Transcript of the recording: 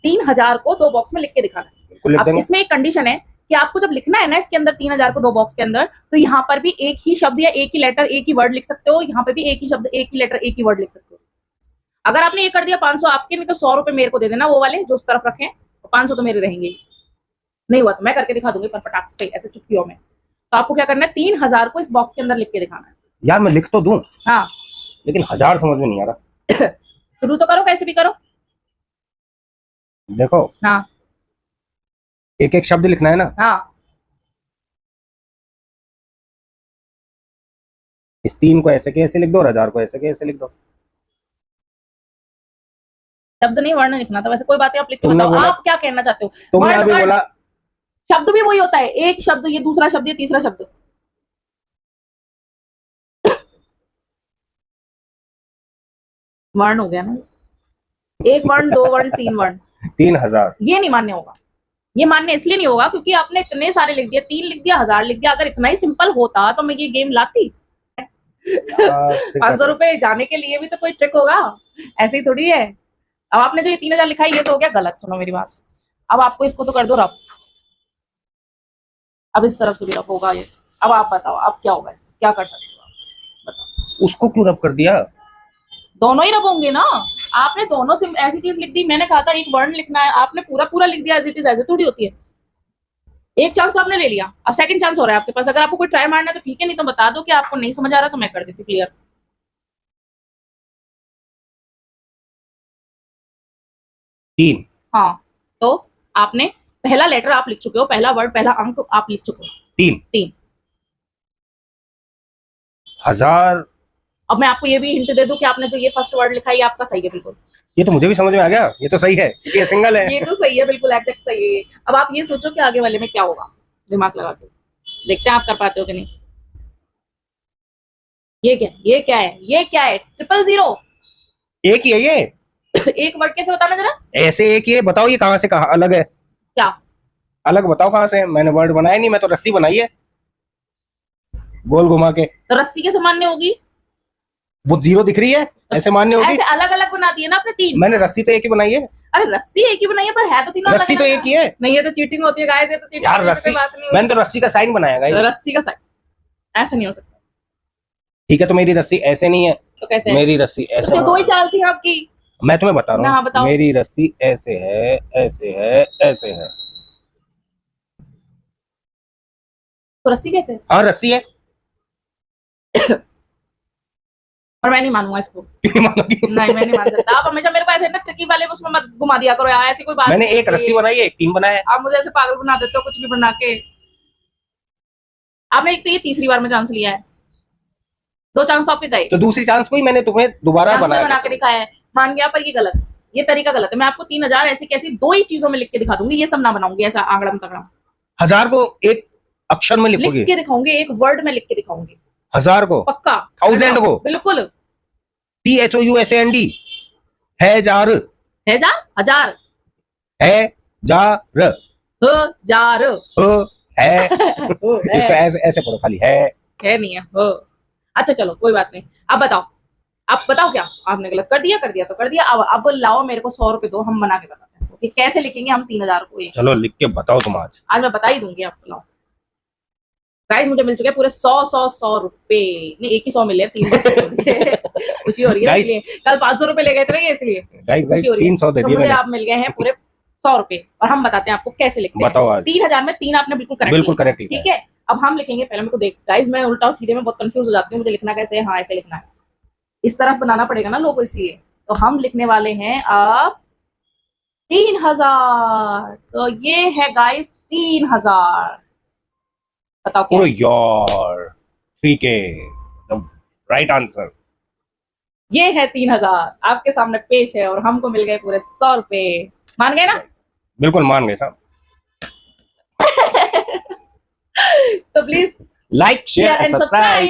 3000 को 2 बॉक्स में लिख के दिखाना है। अब इसमें एक कंडीशन है कि आपको जब लिखना है ना इसके अंदर 3000 को 2 बॉक्स के अंदर, तो यहाँ पर भी एक ही शब्द या एक ही लेटर एक ही वर्ड लिख सकते हो, यहाँ पे भी एक ही शब्द एक ही लेटर एक ही वर्ड लिख सकते हो। अगर आपने ये कर दिया 500 आपके, नहीं तो 100 रुपए मेरे को दे देना, वो वाले जो उस तरफ रखे, 500 तो मेरे रहेंगे। नहीं हुआ तो मैं करके दिखा दूंगी पर फटाक से ऐसे चुटकियों में। तो आपको क्या करना है, 3000 को इस बॉक्स के अंदर लिख के दिखाना है। यार मैं लिख तो दूं, हाँ, लेकिन 1000 समझ में नहीं आ रहा। शुरू तो करो, कैसे भी करो। देखो, हाँ, एक एक शब्द लिखना है ना। हाँ, इस 3 को ऐसे के ऐसे लिख दो और 1000 को ऐसे के ऐसे लिख दो। शब्द नहीं वर्ण लिखना था, वैसे कोई बात है, आप लिख के बताओ आप क्या कहना चाहते हो। तुमने अभी बोला शब्द भी वही होता है, एक शब्द ये दूसरा शब्द ये तीसरा शब्द। वर्ण हो गया ना, एक वर्ण, 2 वर्ण, 3 वर्ण। 3000 ये नहीं मान्य होगा। ये मान्य इसलिए नहीं होगा क्योंकि आपने इतने सारे लिख दिए, 3 लिख दिया, 1000 लिख दिया। अगर इतना ही सिंपल होता तो मैं ये गेम लाती। 500 रुपए जाने के लिए भी तो कोई ट्रिक होगा, ऐसे ही थोड़ी है। अब आपने जो ये 3000 लिखा है ये तो हो गया गलत। सुनो मेरी बात, अब आपको इसको तो कर दो रब। अब इस तरफ से भी रब होगा ये। अब आप बताओ अब क्या होगा, इसको क्या कर सकते हो आप बताओ। उसको क्यों रब कर दिया? दोनों ही रब होंगे ना। आपने दोनों से ऐसी चीज लिख दी, मैंने कहा था एक वर्ण लिखना है, आपने पूरा पूरा लिख दिया एज इट इज। ऐसे थोड़ी होती है। एक चांस तो आपने ले लिया, अब सेकंड चांस हो रहा है आपके पास। अगर आपको कोई ट्राई मारना है तो ठीक है, नहीं तो बता दो कि आपको नहीं समझ आ रहा तो मैं कर देती क्लियर। तीन। हाँ, तो आपने पहला लेटर आप लिख चुके हो, पहला वर्ड पहला अंक आप लिख चुके हो। 3। 1000। अब मैं आपको ये भी हिंट दे दूं कि आपने जो ये फर्स्ट वर्ड लिखा है ये आपका सही है बिल्कुल। ये तो मुझे भी समझ में आ गया, ये तो सही है, ये सिंगल है। ये तो सही है, बिल्कुल एग्जैक्ट सही है। अब आप ये सोचो कि आगे वाले में क्या होगा, दिमाग लगा के देखते हैं आप कर पाते हो कि नहीं। ये क्या है, ये क्या है, ये क्या है? 000। एक ही है ये। एक वर्ड कैसे बताना जरा। ऐसे एक ही है, बताओ ये कहाँ से कहाँ अलग है? क्या अलग बताओ कहाँ से? मैंने वर्ड बनाया नहीं, मैं तो रस्सी बनाई है गोल घुमा के। तो रस्सी कैसे मान्य होगी? वो 0 दिख रही है, ऐसे मान्य होगी? ऐसे अलग अलग बना दिए ना आपने 3। मैंने रस्सी तो एक ही बनाई है। अरे रस्सी एक ही बनाई है पर है तो तीनों। रस्सी तो एक ही है। नहीं, ये तो चीटिंग होती है गाइस, ये तो चीटिंग यार रस्सी, मैंने तो रस्सी का साइन बनाया गाइस। रस्सी का साइन ऐसे नहीं हो सकता। ठीक है, तो मेरी रस्सी ऐसे नहीं है। तो कैसे? मेरी रस्सी ऐसे। तो 2 ही चाल थी आपकी। मैं तुम्हें बता रहा हूँ, बताओ। मेरी रस्सी ऐसे है, ऐसे है, ऐसे है। तो रस्सी कहते हैं। हाँ रस्सी है। और मैं नहीं मानूंगा इसको। नहीं मैं नहीं मान सकता। आप हमेशा मेरे को ऐसे ना ट्रिकी वाले उसमें मत घुमा दिया करो यार, ऐसी कोई बात। मैंने एक रस्सी बनाई है, एक 3 बनाया है। आप मुझे ऐसे पागल बना देते हो कुछ भी बना के। आपने एक तो ये तीसरी बार में चांस लिया है, 2 चांस तो आपके गए। तो दूसरी चांस को ही मैंने तुम्हें दोबारा बना के दिखाया है, मान गया, पर ये गलत है, ये तरीका गलत है। मैं आपको 3000 ऐसी कैसी 2 ही चीजों में लिख के दिखा दूंगी, ये सब ना बनाऊंगी ऐसा आंगड़म तगड़म। 1000 को एक अक्षर में लिखोगे? लिख के दिखाऊंगी, एक वर्ड में लिख के दिखाऊंगी। 1000 को पक्का। 1000 को बिल्कुल। THOUSAND है जार। है जार, हजार है जार। जार है। इसको ऐसे ऐसे पढ़ो, खाली है नहीं है। अच्छा चलो कोई बात नहीं। अब बताओ, अब बताओ क्या आपने गलत कर दिया? कर दिया तो कर दिया। अब लाओ मेरे को 100 रुपए दो, हम बना के बताते हैं कि कैसे लिखेंगे हम 3000 को। चलो लिख के बताओ तुम। आज मैं बता ही दूंगी आपको। लाओ गाइस, मुझे मिल चुके हैं पूरे 100 रुपए। नहीं, एक ही 100 मिले, 3 खुशी हो रही है इसलिए। कल 500 रुपए ले गए थे इसलिए 300 दे दिए। आप मिल गए हैं पूरे 100 रुपए और हम बताते हैं आपको कैसे लिखते हैं। बताओ। 3000 में 3 आपने बिल्कुल करेक्ट। ठीक है, अब हम लिखेंगे। पहले मेरे को देख गाइस, मैं उल्टा सीधे में बहुत कंफ्यूज हो जाती हूँ, मुझे लिखना कैसे है। हाँ ऐसे लिखना है, इस तरफ बनाना पड़ेगा ना लोगों, इसलिए। तो हम लिखने वाले हैं अब 3000। तो ये है गाइस 3000। बताओ क्या? यार ठीक है, राइट आंसर। ये है 3000 आपके सामने पेश है और हमको मिल गए पूरे 100 रुपए। मान गए ना? बिल्कुल मान गए साहब। तो please like share and subscribe.